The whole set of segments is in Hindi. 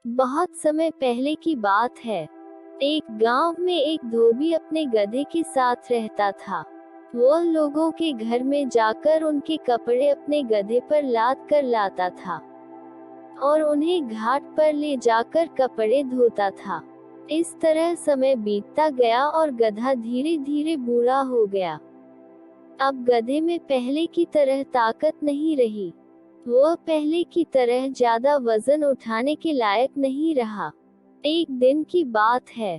बहुत समय पहले की बात है। एक गांव में एक धोबी अपने गधे के साथ रहता था। वह लोगों के घर में जाकर उनके कपड़े अपने गधे पर लाद कर लाता था और उन्हें घाट पर ले जाकर कपड़े धोता था। इस तरह समय बीतता गया और गधा धीरे धीरे बूढ़ा हो गया। अब गधे में पहले की तरह ताकत नहीं रही। वह पहले की तरह ज्यादा वजन उठाने के लायक नहीं रहा। एक दिन की बात है।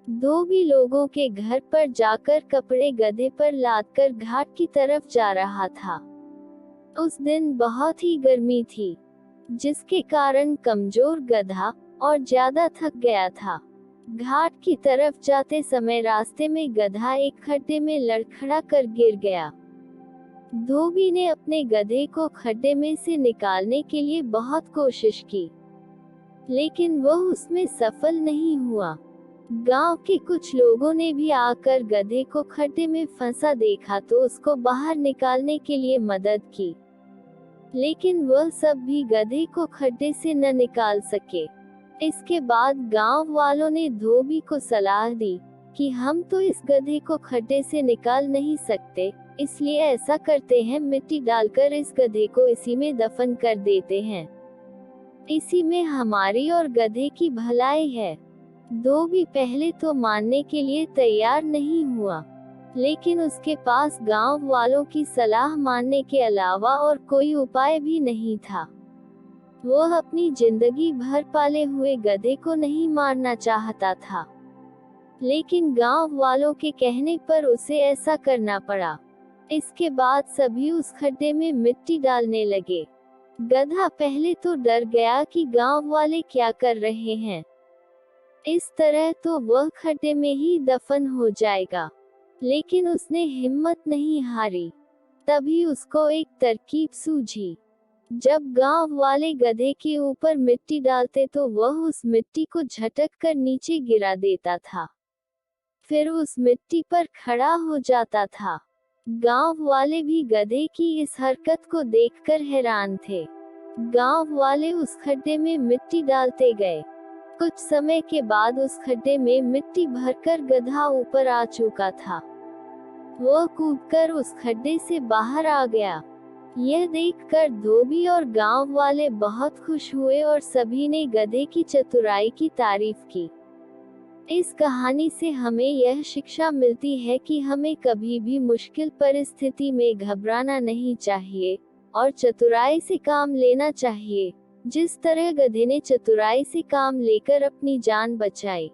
धोबी लोगों के घर पर जाकर कपड़े गधे पर लादकर घाट की तरफ जा रहा था। उस दिन बहुत ही गर्मी थी, जिसके कारण कमजोर गधा और ज्यादा थक गया था। घाट की तरफ जाते समय रास्ते में गधा एक खड्डे में लड़खड़ा कर गिर गया। धोबी ने अपने गधे को खड्डे में से निकालने के लिए बहुत कोशिश की, लेकिन वह उसमें सफल नहीं हुआ। गांव के कुछ लोगों ने भी आकर गधे को खड्डे में फंसा देखा तो उसको बाहर निकालने के लिए मदद की, लेकिन वह सब भी गधे को खड्डे से न निकाल सके। इसके बाद गांव वालों ने धोबी को सलाह दी कि हम तो इस गधे को खड्डे से निकाल नहीं सकते, इसलिए ऐसा करते हैं, मिट्टी डालकर इस गधे को इसी में दफन कर देते हैं। इसी में हमारी और गधे की भलाई है। धोबी पहले तो मानने के लिए तैयार नहीं हुआ, लेकिन उसके पास गांव वालों की सलाह मानने के अलावा और कोई उपाय भी नहीं था। वह अपनी जिंदगी भर पाले हुए गधे को नहीं मारना चाहता था, लेकिन गांव वालों के कहने पर उसे ऐसा करना पड़ा। इसके बाद सभी उस खड्डे में मिट्टी डालने लगे। गधा पहले तो डर गया कि गांव वाले क्या कर रहे हैं, इस तरह तो वह खड्डे में ही दफन हो जाएगा, लेकिन उसने हिम्मत नहीं हारी। तभी उसको एक तरकीब सूझी। जब गांव वाले गधे के ऊपर मिट्टी डालते तो वह उस मिट्टी को झटक कर नीचे गिरा देता था, फिर उस मिट्टी पर खड़ा हो जाता था। गांव वाले भी गधे की इस हरकत को देखकर हैरान थे। गांव वाले उस खड्डे में मिट्टी डालते गए। कुछ समय के बाद उस खड्डे में मिट्टी भरकर गधा ऊपर आ चुका था। वह कूदकर उस खड्डे से बाहर आ गया। यह देखकर धोबी और गांव वाले बहुत खुश हुए और सभी ने गधे की चतुराई की तारीफ की। इस कहानी से हमें यह शिक्षा मिलती है कि हमें कभी भी मुश्किल परिस्थिति में घबराना नहीं चाहिए और चतुराई से काम लेना चाहिए, जिस तरह गधे ने चतुराई से काम लेकर अपनी जान बचाई।